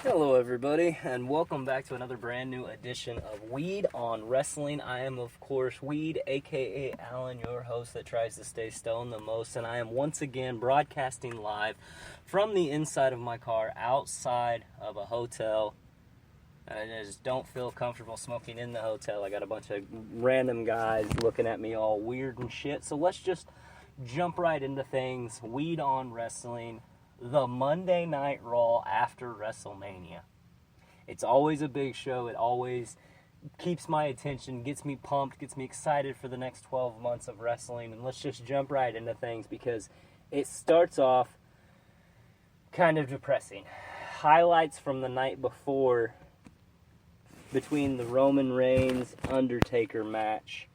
Hello everybody, and welcome back to another brand new edition of Weed on Wrestling. I am, of course, Weed, aka Alan, your host that tries to stay stoned the most, and I am once again broadcasting live from the inside of my car, outside of a hotel. I just don't feel comfortable smoking in the hotel. I got a bunch of random guys looking at me all weird and shit, so let's just jump right into things. Weed on Wrestling. The Monday Night Raw after WrestleMania. It's always a big show. It always keeps my attention, gets me pumped, gets me excited for the next 12 months of wrestling. And let's just jump right into things because it starts off kind of depressing. Highlights from the night before between the Roman Reigns Undertaker match.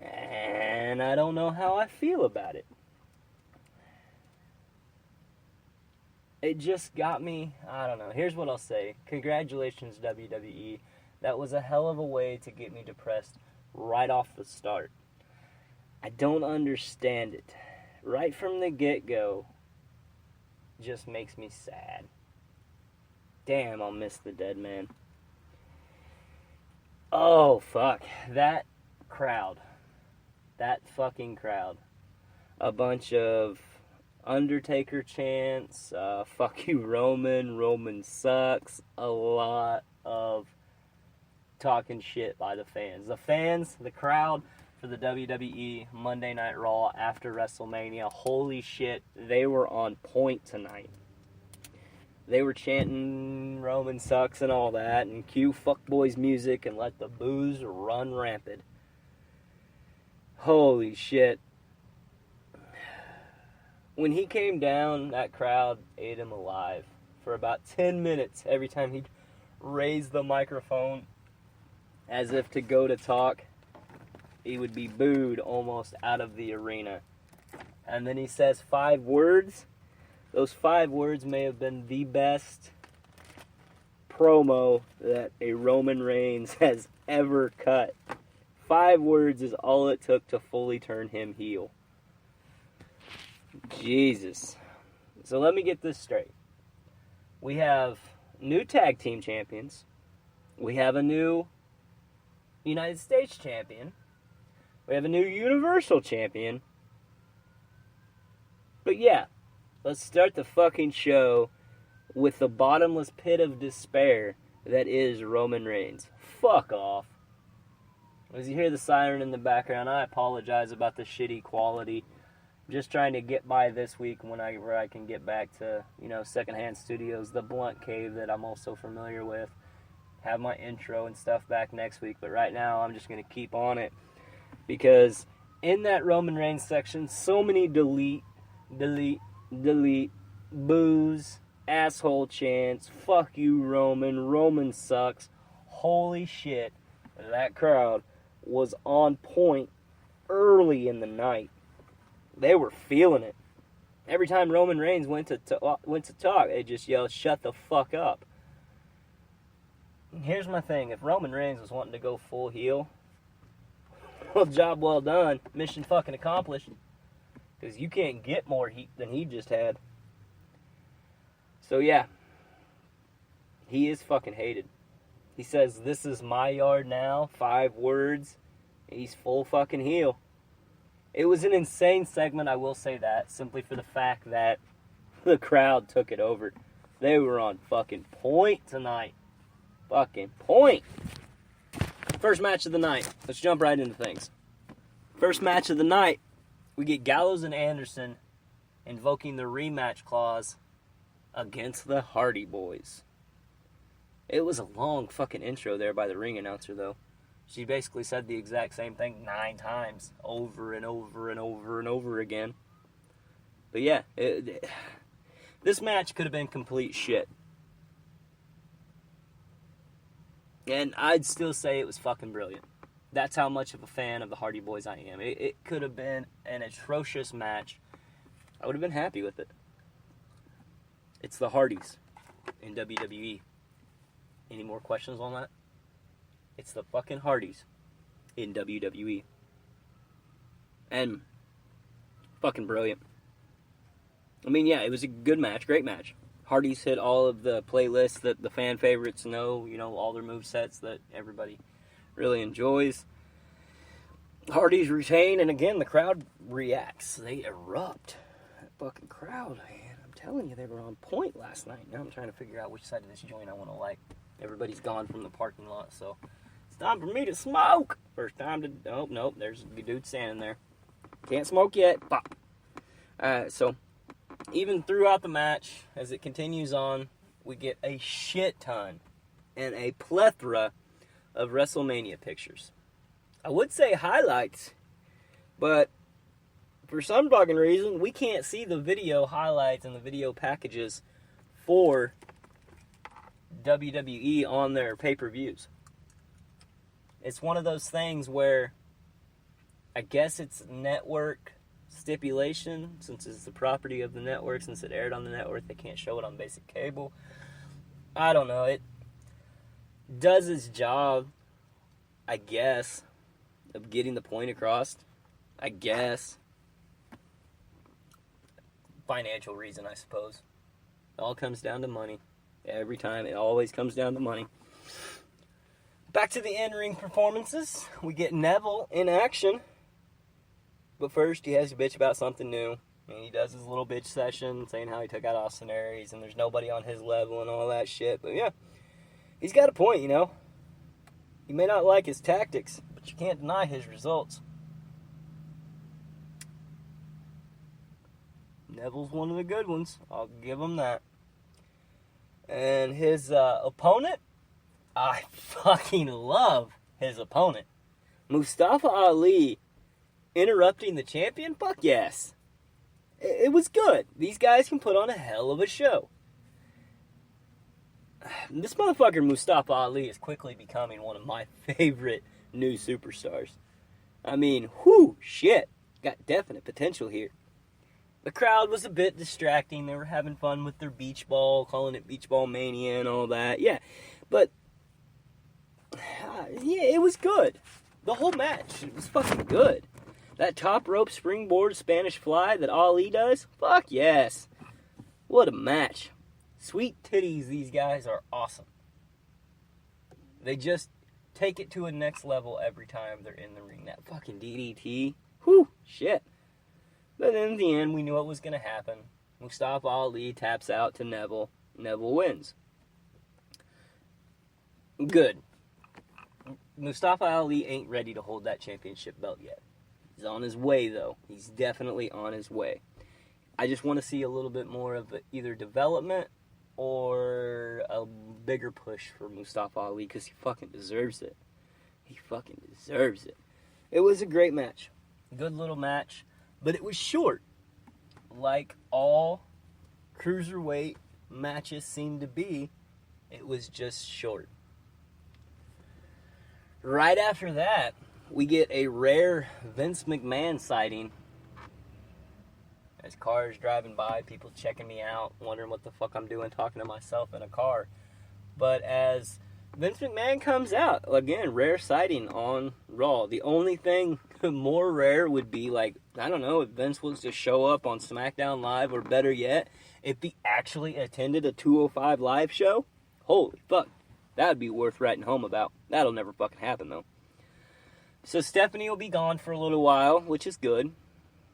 And I don't know how I feel about it. It just got me, I don't know. Here's what I'll say. Congratulations, WWE. That was a hell of a way to get me depressed right off the start. I don't understand it. Right from the get-go, just makes me sad. Damn, I'll miss the dead man. Oh, fuck. That crowd. That fucking crowd. A bunch of Undertaker chants, fuck you Roman sucks, a lot of talking shit by the fans. The fans, the crowd for the WWE Monday Night Raw after WrestleMania, holy shit, they were on point tonight. They were chanting Roman sucks and all that, and cue fuckboys music and let the booze run rampant. Holy shit. When he came down, that crowd ate him alive for about 10 minutes every time he'd raise the microphone as if to go to talk. He would be booed almost out of the arena. And then he says 5 words. Those 5 words may have been the best promo that a Roman Reigns has ever cut. 5 words is all it took to fully turn him heel. Jesus. So let me get this straight. We have new tag team champions. We have a new United States champion. We have a new Universal champion. But yeah, let's start the fucking show with the bottomless pit of despair that is Roman Reigns. Fuck off. As you hear the siren in the background, I apologize about the shitty quality. Just trying to get by this week where I can get back to, Secondhand Studios, the Blunt Cave that I'm also familiar with. Have my intro and stuff back next week, but right now I'm just going to keep on it. Because in that Roman Reigns section, so many delete, boos, asshole chants, fuck you Roman sucks. Holy shit, that crowd was on point early in the night. They were feeling it. Every time Roman Reigns went to talk, they just yelled, "Shut the fuck up." Here's my thing. If Roman Reigns was wanting to go full heel, well, job well done. Mission fucking accomplished. Because you can't get more heat than he just had. So yeah. He is fucking hated. He says, "This is my yard now." 5 words. He's full fucking heel. It was an insane segment, I will say that, simply for the fact that the crowd took it over. They were on fucking point tonight. Fucking point. First match of the night. Let's jump right into things. First match of the night, we get Gallows and Anderson invoking the rematch clause against the Hardy Boys. It was a long fucking intro there by the ring announcer, though. She basically said the exact same thing 9 times, over and over and over and over again. But yeah, this match could have been complete shit. And I'd still say it was fucking brilliant. That's how much of a fan of the Hardy Boys I am. It could have been an atrocious match. I would have been happy with it. It's the Hardys in WWE. Any more questions on that? It's the fucking Hardys in WWE. And fucking brilliant. I mean, yeah, it was a good match, great match. Hardy's hit all of the playlists that the fan favorites know, all their movesets that everybody really enjoys. Hardy's retain, and again, the crowd reacts. They erupt. That fucking crowd, man. I'm telling you, they were on point last night. Now I'm trying to figure out which side of this joint I want to like. Everybody's gone from the parking lot, so it's time for me to smoke. First time to... Oh, nope, there's a dude standing there. Can't smoke yet. Pop. So, even throughout the match, as it continues on, we get a shit ton and a plethora of WrestleMania pictures. I would say highlights, but for some fucking reason, we can't see the video highlights and the video packages for WWE on their pay-per-views. It's one of those things where I guess it's network stipulation, since it's the property of the network, since it aired on the network, they can't show it on basic cable. I don't know. It does its job, I guess, of getting the point across. I guess. Financial reason, I suppose. It all comes down to money. Every time, it always comes down to money. Back to the in-ring performances. We get Neville in action. But first, he has to bitch about something new. And he does his little bitch session, saying how he took out Austin Aries, and there's nobody on his level and all that shit. But yeah, he's got a point, You may not like his tactics, but you can't deny his results. Neville's one of the good ones. I'll give him that. And his opponent, I fucking love his opponent. Mustafa Ali interrupting the champion? Fuck yes. It was good. These guys can put on a hell of a show. This motherfucker Mustafa Ali is quickly becoming one of my favorite new superstars. I mean, whoo, shit. Got definite potential here. The crowd was a bit distracting. They were having fun with their beach ball, calling it Beach Ball Mania and all that. Yeah, but yeah, it was good. The whole match, it was fucking good. That top rope springboard Spanish fly that Ali does, fuck yes. What a match. Sweet titties, these guys are awesome. They just take it to a next level every time they're in the ring. That fucking DDT, whew, shit. But in the end, we knew what was going to happen. Mustafa Ali taps out to Neville. Neville wins. Good. Mustafa Ali ain't ready to hold that championship belt yet. He's on his way, though. He's definitely on his way. I just want to see a little bit more of either development or a bigger push for Mustafa Ali, because he fucking deserves it. He fucking deserves it. It was a great match. Good little match. But it was short. Like all cruiserweight matches seem to be, it was just short. Right after that, we get a rare Vince McMahon sighting. As cars driving by, people checking me out, wondering what the fuck I'm doing talking to myself in a car. But as Vince McMahon comes out, again, rare sighting on Raw. The only thing more rare would be, like, I don't know, if Vince was to show up on SmackDown Live, or better yet, if he actually attended a 205 Live show. Holy fuck. That would be worth writing home about. That'll never fucking happen, though. So Stephanie will be gone for a little while, which is good.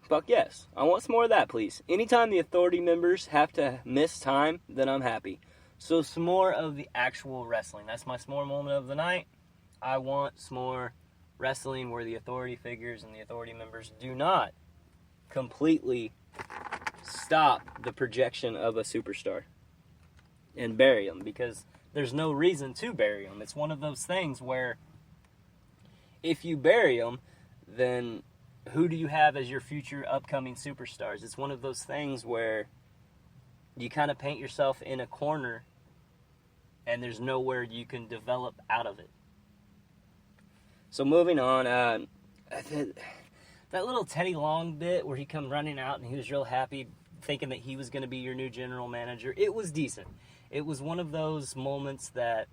Fuck yes. I want some more of that, please. Anytime the Authority members have to miss time, then I'm happy. So some more of the actual wrestling. That's my s'more moment of the night. I want some more wrestling where the Authority figures and the Authority members do not completely stop the projection of a superstar and bury them, because there's no reason to bury them. It's one of those things where if you bury them, then who do you have as your future upcoming superstars? It's one of those things where you kind of paint yourself in a corner and there's nowhere you can develop out of it. So moving on, that little Teddy Long bit where he come running out and he was real happy thinking that he was going to be your new general manager, it was decent. It was one of those moments that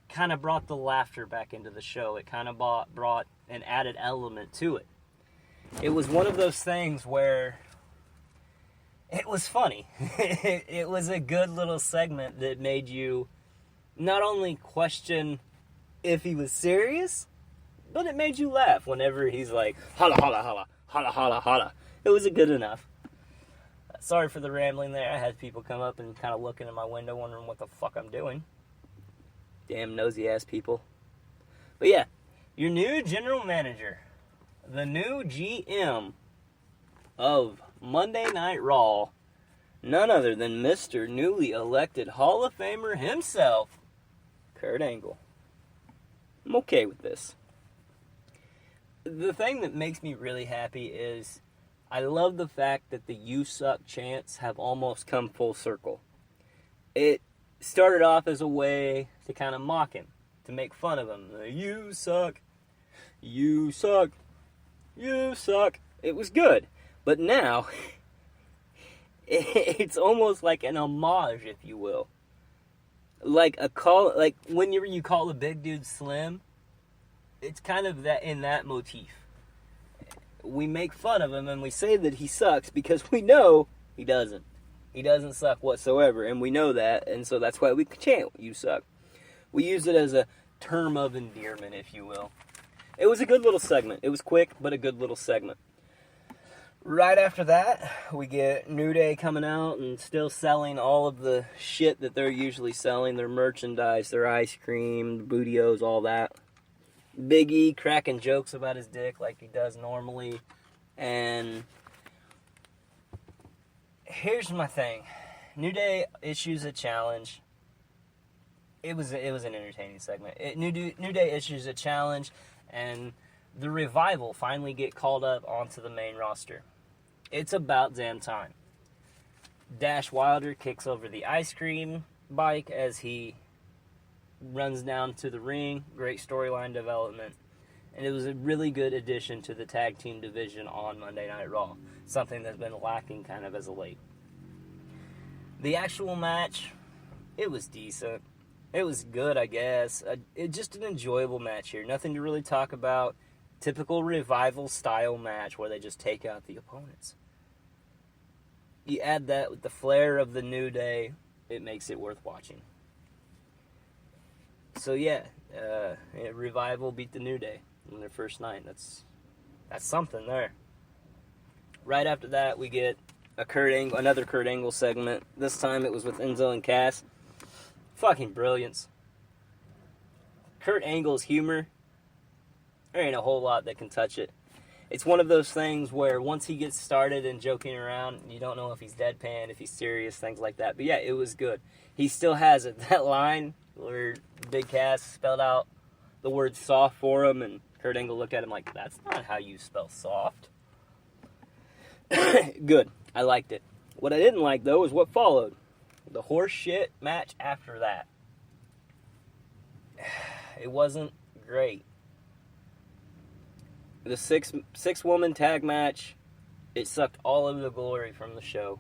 kind of brought the laughter back into the show. It kind of brought an added element to it. It was one of those things where it was funny. It was a good little segment that made you not only question if he was serious, but it made you laugh whenever he's like, holla, holla, holla, holla, holla, holla. It was good enough. Sorry for the rambling there. I had people come up and kind of looking in my window wondering what the fuck I'm doing. Damn nosy ass people. But yeah, your new general manager, the new GM of Monday Night Raw, none other than Mr. newly elected Hall of Famer himself, Kurt Angle. I'm okay with this. The thing that makes me really happy is I love the fact that the "You Suck" chants have almost come full circle. It started off as a way to kind of mock him, to make fun of him. You suck, you suck, you suck. It was good. But now, it's almost like an homage, if you will. Like when you call a big dude slim, it's kind of that in that motif. We make fun of him and we say that he sucks because we know he doesn't. He doesn't suck whatsoever, and we know that, and so that's why we chant, "You suck." We use it as a term of endearment, if you will. It was a good little segment. It was quick, but a good little segment. Right after that, we get New Day coming out and still selling all of the shit that they're usually selling. Their merchandise, their ice cream, bootios, all that. Big E cracking jokes about his dick like he does normally. And here's my thing. New Day issues a challenge. It was an entertaining segment. New Day issues a challenge, and the Revival finally get called up onto the main roster. It's about damn time. Dash Wilder kicks over the ice cream bike as he runs down to the ring. Great storyline development. And it was a really good addition to the tag team division on Monday Night Raw. Something that's been lacking kind of as of late. The actual match, it was decent. It was good, I guess. Just an enjoyable match here. Nothing to really talk about. Typical Revival style match where they just take out the opponents. You add that with the flair of the New Day, it makes it worth watching. So yeah, Revival beat the New Day in their first night. That's something there. Right after that, we get another Kurt Angle segment. This time it was with Enzo and Cass. Fucking brilliance. Kurt Angle's humor, there ain't a whole lot that can touch it. It's one of those things where once he gets started and joking around, you don't know if he's deadpan, if he's serious, things like that. But yeah, it was good. He still has it. That line where Big Cass spelled out the word soft for him, and Kurt Angle looked at him like, that's not how you spell soft. Good. I liked it. What I didn't like, though, is what followed. The horse shit match after that. It wasn't great. The six-woman tag match, it sucked all of the glory from the show.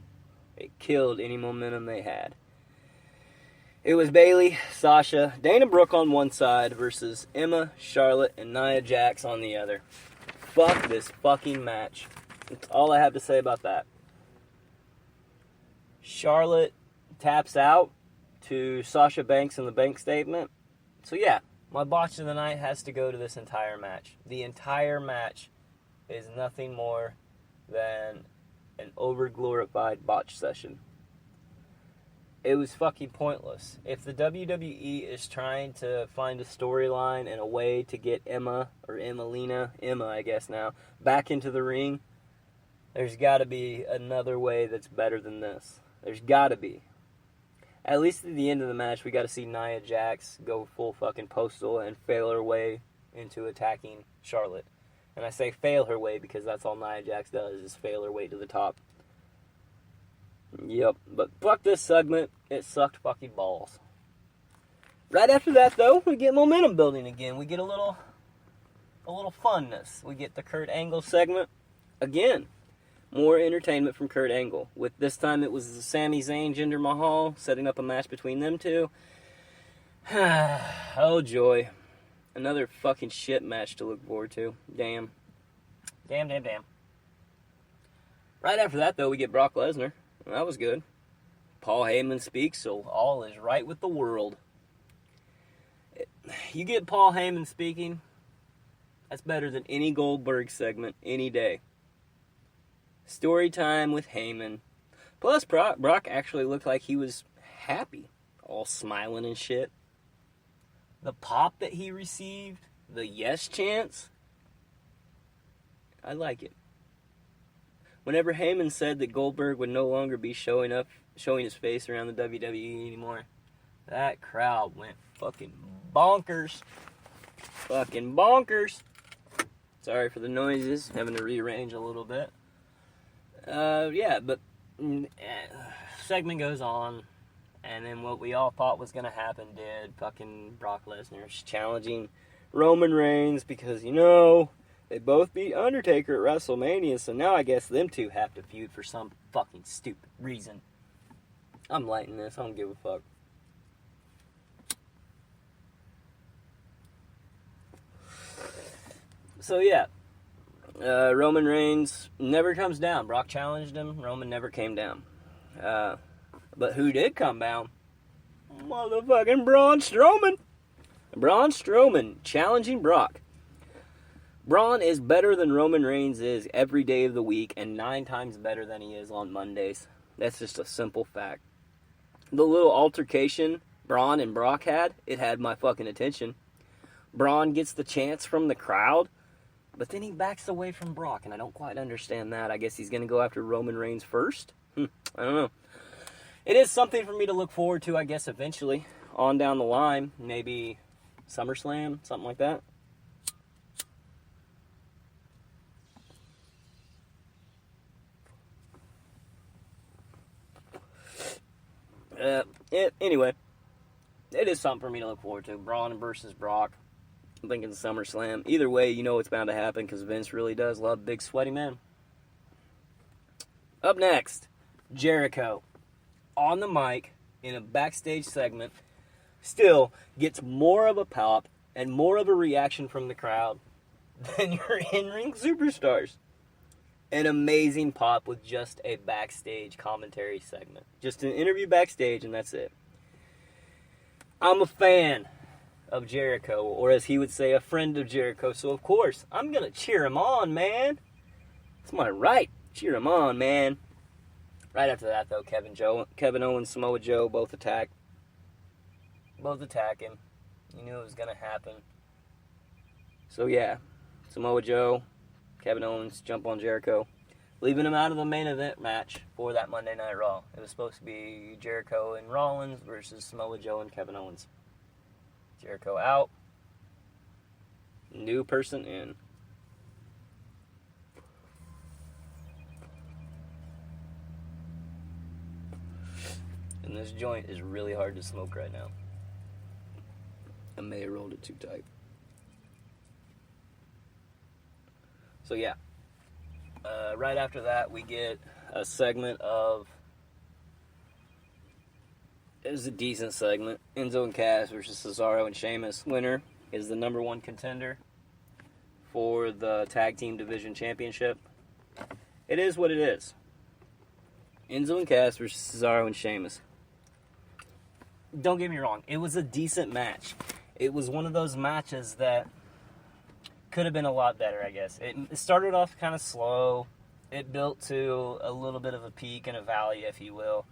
It killed any momentum they had. It was Bayley, Sasha, Dana Brooke on one side versus Emma, Charlotte, and Nia Jax on the other. Fuck this fucking match. That's all I have to say about that. Charlotte taps out to Sasha Banks in the bank statement. So yeah, my botch of the night has to go to this entire match. The entire match is nothing more than an over-glorified botch session. It was fucking pointless. If the WWE is trying to find a storyline and a way to get Emma I guess now, back into the ring, there's got to be another way that's better than this. There's got to be. At least at the end of the match, we got to see Nia Jax go full fucking postal and fail her way into attacking Charlotte. And I say fail her way because that's all Nia Jax does, is fail her way to the top. Yep, but fuck this segment. It sucked fucking balls. Right after that, though, we get momentum building again. We get a little funness. We get the Kurt Angle segment again. More entertainment from Kurt Angle. With this time, it was Sami Zayn, Jinder Mahal, setting up a match between them two. Oh, joy. Another fucking shit match to look forward to. Damn. Damn. Right after that, though, we get Brock Lesnar. That was good. Paul Heyman speaks, so all is right with the world. You get Paul Heyman speaking, that's better than any Goldberg segment any day. Story time with Heyman. Plus, Brock actually looked like he was happy, all smiling and shit. The pop that he received, the yes chants, I like it. Whenever Heyman said that Goldberg would no longer be showing his face around the WWE anymore, that crowd went fucking bonkers. Fucking bonkers. Sorry for the noises, having to rearrange a little bit. Yeah, but segment goes on, and then what we all thought was going to happen did. Fucking Brock Lesnar's challenging Roman Reigns because, they both beat Undertaker at WrestleMania, so now I guess them two have to feud for some fucking stupid reason. I'm lighting this, I don't give a fuck. So yeah, Roman Reigns never comes down. Brock challenged him, Roman never came down. But who did come down? Motherfucking Braun Strowman. Braun Strowman challenging Brock. Braun is better than Roman Reigns is every day of the week, and 9 times better than he is on Mondays. That's just a simple fact. The little altercation Braun and Brock had, it had my fucking attention. Braun gets the chance from the crowd, but then he backs away from Brock, and I don't quite understand that. I guess he's going to go after Roman Reigns first? I don't know. It is something for me to look forward to, I guess, eventually. On down the line, maybe SummerSlam, something like that. Anyway, it is something for me to look forward to. Braun versus Brock. I'm thinking SummerSlam. Either way, it's bound to happen because Vince really does love big sweaty men. Up next, Jericho. On the mic, in a backstage segment, still gets more of a pop and more of a reaction from the crowd than your in-ring superstars. An amazing pop with just a backstage commentary segment. Just an interview backstage, and that's it. I'm a fan of Jericho, or as he would say, a friend of Jericho, so of course, I'm going to cheer him on, man. It's my right. Cheer him on, man. Right after that, though, Kevin Owens, Samoa Joe, both attack him. You knew it was going to happen. So, yeah, Samoa Joe, Kevin Owens jump on Jericho, leaving him out of the main event match for that Monday Night Raw. It was supposed to be Jericho and Rollins versus Samoa Joe and Kevin Owens. Jericho out. New person in. And this joint is really hard to smoke right now. I may have rolled it too tight. So yeah. Right after that, we get a segment of... It was a decent segment. Enzo and Cass versus Cesaro and Sheamus. Winner is the number 1 contender for the Tag Team Division Championship. It is what it is. Enzo and Cass versus Cesaro and Sheamus. Don't get me wrong. It was a decent match. It was one of those matches that could have been a lot better, I guess. It started off kind of slow. It built to a little bit of a peak and a valley, if you will.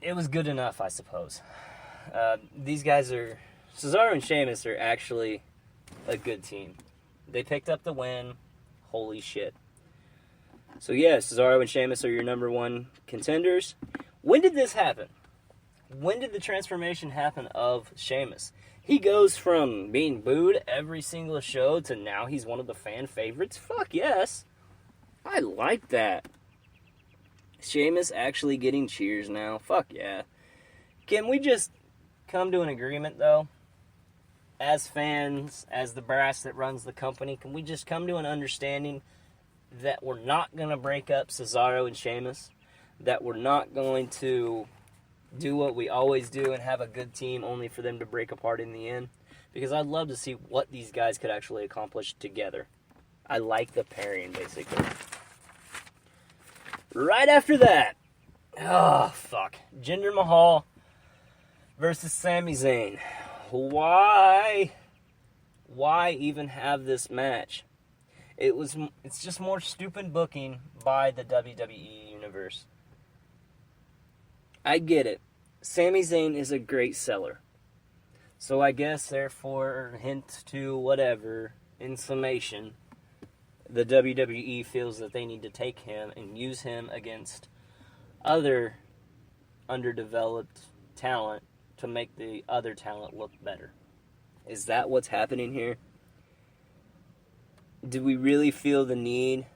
It was good enough, I suppose. These guys are... Cesaro and Sheamus are actually a good team. They picked up the win. Holy shit. So yeah, Cesaro and Sheamus are your number 1 contenders. When did this happen? When did the transformation happen of Sheamus? He goes from being booed every single show to now he's one of the fan favorites? Fuck yes. I like that. Sheamus actually getting cheers now. Fuck yeah. Can we just come to an agreement, though? As fans, as the brass that runs the company, can we just come to an understanding that we're not going to break up Cesaro and Sheamus? That we're not going to do what we always do and have a good team only for them to break apart in the end? Because I'd love to see what these guys could actually accomplish together. I like the pairing, basically. Right after that, oh, fuck. Jinder Mahal versus Sami Zayn. Why even have this match? It's just more stupid booking by the WWE Universe. I get it. Sami Zayn is a great seller. So I guess, therefore, hint to whatever, in summation, the WWE feels that they need to take him and use him against other underdeveloped talent to make the other talent look better. Is that what's happening here? Do we really feel the need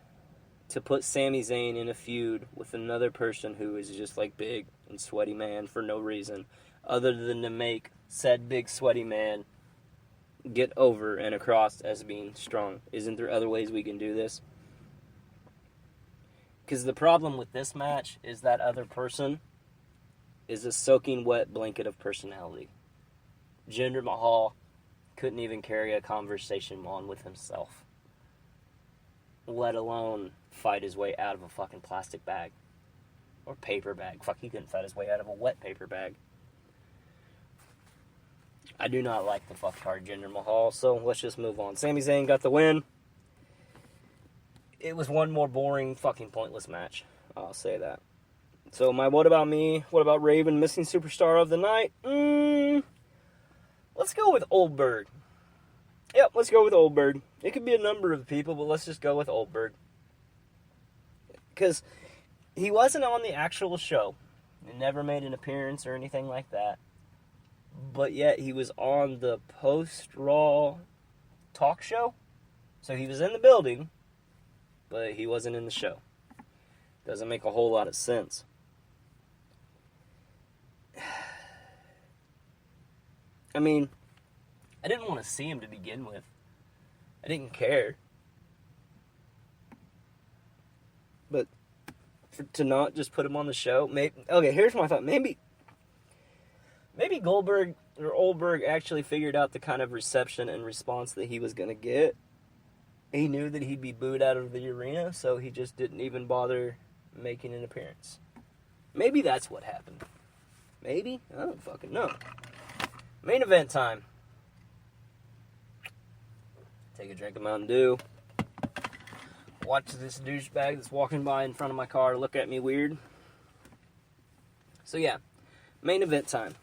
to put Sami Zayn in a feud with another person who is just like big and sweaty man for no reason other than to make said big sweaty man get over and across as being strong? Isn't there other ways we can do this? Because the problem with this match is that other person is a soaking wet blanket of personality. Jinder Mahal couldn't even carry a conversation on with himself, let alone fight his way out of a fucking plastic bag. Or paper bag. Fuck, he couldn't fight his way out of a wet paper bag. I do not like the fucktard Jinder Mahal, so let's just move on. Sami Zayn got the win. It was one more boring, fucking pointless match. I'll say that. So my what about me? What about Raven, missing superstar of the night? Let's go with Oldberg. Yep, let's go with Oldberg. It could be a number of people, but let's just go with Oldberg. Because he wasn't on the actual show. He never made an appearance or anything like that. But yet he was on the post-Raw talk show. So he was in the building, but he wasn't in the show. Doesn't make a whole lot of sense. I mean, I didn't want to see him to begin with. I didn't care. But to not just put him on the show, okay, here's my thought. Maybe Goldberg or Oldberg actually figured out the kind of reception and response that he was going to get. He knew that he'd be booed out of the arena, so he just didn't even bother making an appearance. Maybe that's what happened. Maybe? I don't fucking know. Main event time. Take a drink of Mountain Dew. Watch this douchebag that's walking by in front of my car look at me weird. So yeah, main event time.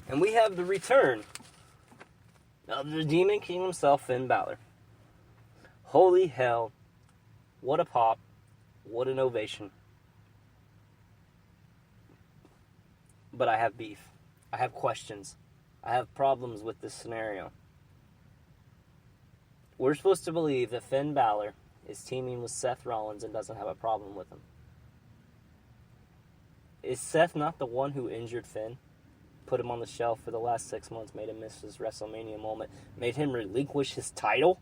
And we have the return of the Demon King himself, Finn Balor. Holy hell. What a pop. What an ovation. But I have beef. I have questions. I have problems with this scenario. We're supposed to believe that Finn Balor is teaming with Seth Rollins and doesn't have a problem with him. Is Seth not the one who injured Finn? Put him on the shelf for the last 6 months, made him miss his WrestleMania moment, made him relinquish his title?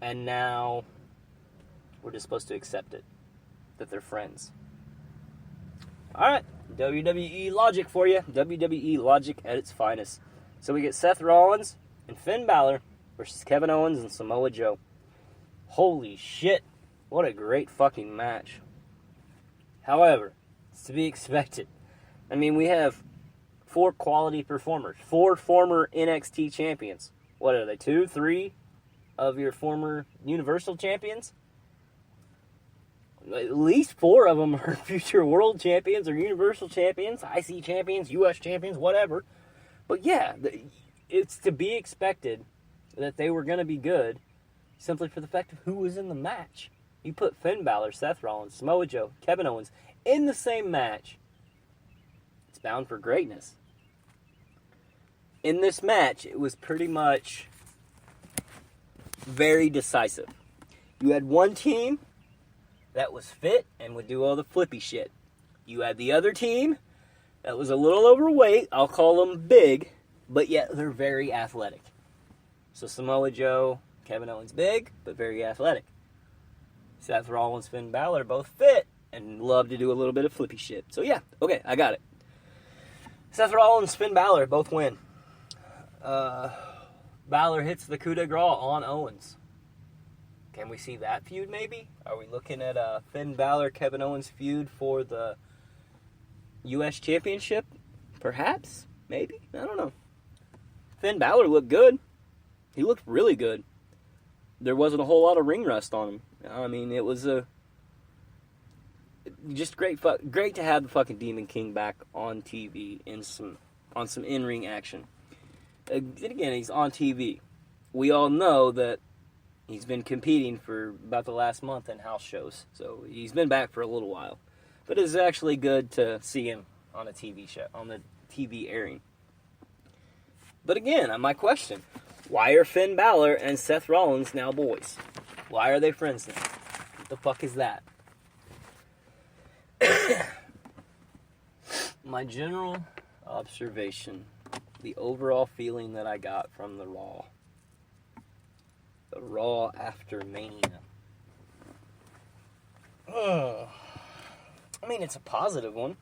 And now we're just supposed to accept it. That they're friends. Alright, WWE logic for you. WWE logic at its finest. So we get Seth Rollins and Finn Balor versus Kevin Owens and Samoa Joe. Holy shit. What a great fucking match. However, it's to be expected. I mean, we have 4 quality performers. 4 former NXT champions. What are they, 2, 3 of your former Universal champions? At least 4 of them are future world champions or Universal champions, IC champions, US champions, whatever. But yeah, it's to be expected that they were going to be good simply for the fact of who was in the match. You put Finn Balor, Seth Rollins, Samoa Joe, Kevin Owens in the same match. It's bound for greatness. In this match, it was pretty much very decisive. You had one team that was fit and would do all the flippy shit. You had the other team that was a little overweight. I'll call them big, but yet they're very athletic. So Samoa Joe, Kevin Owens, big, but very athletic. Seth Rollins, Finn Balor, both fit and love to do a little bit of flippy shit. So yeah, okay, I got it. Seth Rollins, Finn Balor, both win. Balor hits the coup de grace on Owens. Can we see that feud maybe? Are we looking at a Finn Balor, Kevin Owens feud for the U.S. Championship? Perhaps? Maybe? I don't know. Finn Balor looked good. He looked really good. There wasn't a whole lot of ring rust on him. I mean, it was just great to have the fucking Demon King back on TV on some in-ring action. Again, he's on TV. We all know that he's been competing for about the last month in house shows, so he's been back for a little while. But it's actually good to see him on a TV show, on the TV airing. But again, my question, why are Finn Balor and Seth Rollins now boys? Why are they friends now? What the fuck is that? My general observation, the overall feeling that I got from the Raw after Mania. I mean, it's a positive one.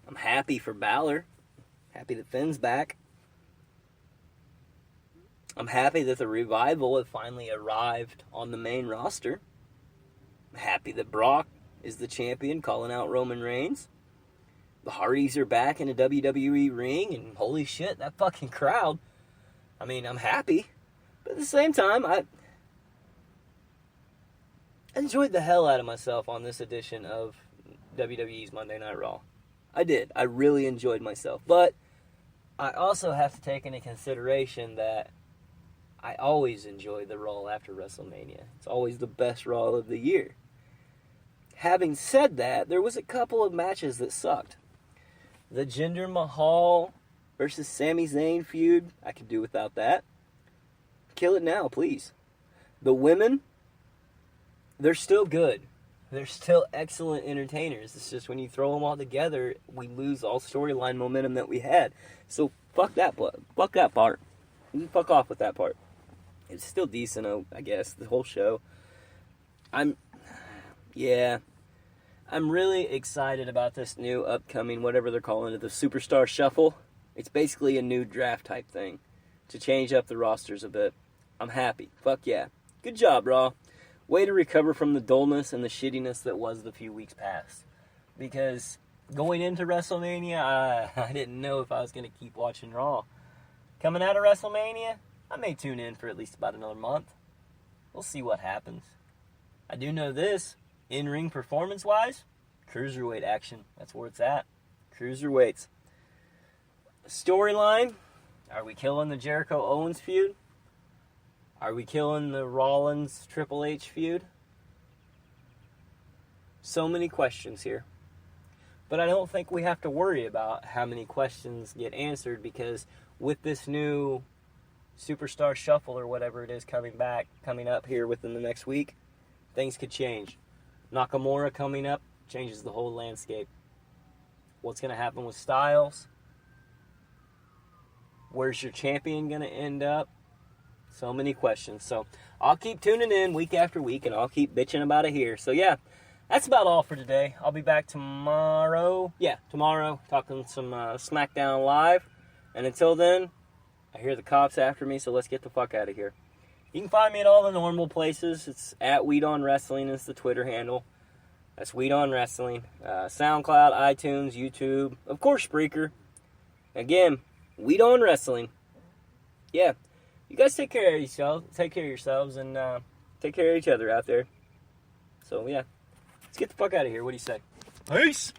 I'm happy for Balor. Happy that Finn's back. I'm happy that the Revival have finally arrived on the main roster. I'm happy that Brock is the champion, calling out Roman Reigns. The Hardys are back in a WWE ring, and holy shit, that fucking crowd. I mean, I'm happy. But at the same time, I enjoyed the hell out of myself on this edition of WWE's Monday Night Raw. I did. I really enjoyed myself. But I also have to take into consideration that I always enjoy the Raw after WrestleMania. It's always the best Raw of the year. Having said that, there was a couple of matches that sucked. The Jinder Mahal versus Sami Zayn feud, I could do without that. Kill it now, please. The women, they're still good. They're still excellent entertainers. It's just when you throw them all together, we lose all storyline momentum that we had. So fuck that part. You can fuck off with that part. It's still decent, I guess, the whole show. I'm really excited about this new upcoming, whatever they're calling it, the Superstar Shuffle. It's basically a new draft type thing to change up the rosters a bit. I'm happy. Fuck yeah. Good job, Raw. Way to recover from the dullness and the shittiness that was the few weeks past. Because going into WrestleMania, I didn't know if I was going to keep watching Raw. Coming out of WrestleMania, I may tune in for at least about another month. We'll see what happens. I do know this. In-ring performance-wise, cruiserweight action. That's where it's at. Cruiserweights. Storyline. Are we killing the Jericho-Owens feud? Are we killing the Rollins-Triple H feud? So many questions here. But I don't think we have to worry about how many questions get answered, because with this new Superstar Shuffle or whatever it is coming up here within the next week, things could change. Nakamura coming up changes the whole landscape. What's going to happen with Styles? Where's your champion going to end up? So many questions. So I'll keep tuning in week after week, and I'll keep bitching about it here. So yeah, that's about all for today. I'll be back tomorrow. Yeah, tomorrow, talking some SmackDown Live. And until then, I hear the cops after me, so let's get the fuck out of here. You can find me at all the normal places. It's at Weed On Wrestling is the Twitter handle. That's Weed On Wrestling. SoundCloud, iTunes, YouTube, of course Spreaker. Again, Weed On Wrestling. Yeah. You guys take care of yourselves, and take care of each other out there. So, yeah. Let's get the fuck out of here. What do you say? Peace!